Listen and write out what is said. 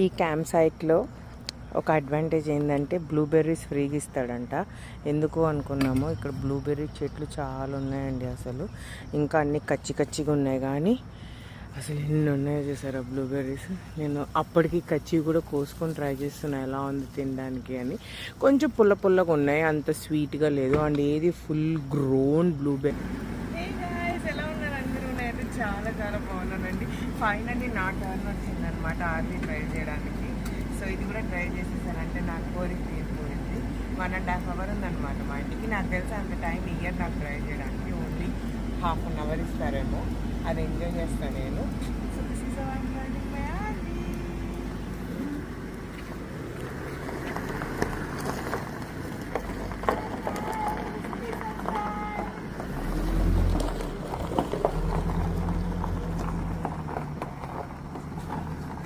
ఈ క్యాంప్ సైట్లో ఒక అడ్వాంటేజ్ ఏంటంటే బ్లూబెర్రీస్ ఫ్రీగా ఇస్తాడంట. ఎందుకు అనుకున్నాము, ఇక్కడ బ్లూబెర్రీ చెట్లు చాలా ఉన్నాయండి. అసలు ఇంకా అన్ని కచ్చిగా ఉన్నాయి, కానీ అసలు ఎన్ని ఉన్నాయో చూసారా బ్లూబెర్రీస్. నేను అప్పటికి కచ్చి కూడా కోసుకొని ట్రై చేస్తున్నా ఎలా ఉంది తినడానికి అని. కొంచెం పుల్లగా ఉన్నాయి, అంత స్వీట్గా లేదు. అండ్ ఏది ఫుల్ గ్రోన్ బ్లూబెర్రీ. ఎలా ఉన్నారు అందరూ? అయితే చాలా బాగున్నానండి. ఫైనల్లీ నా టర్న్ వచ్చిందనమాట ఆర్మీ ట్రై చేయడానికి. సో ఇది కూడా ట్రై చేసేసానంటే నాకు కోరిక తీరిపోయింది. 1.5 hours ఉందన్నమాట మా ఇంటికి. నాకు తెలిసి అంత టైం ఇయర్ నాకు ట్రై చేయడానికి. ఓన్లీ ½ an hour ఇస్తారేమో, అది ఎంజాయ్ చేస్తాను నేను. So this is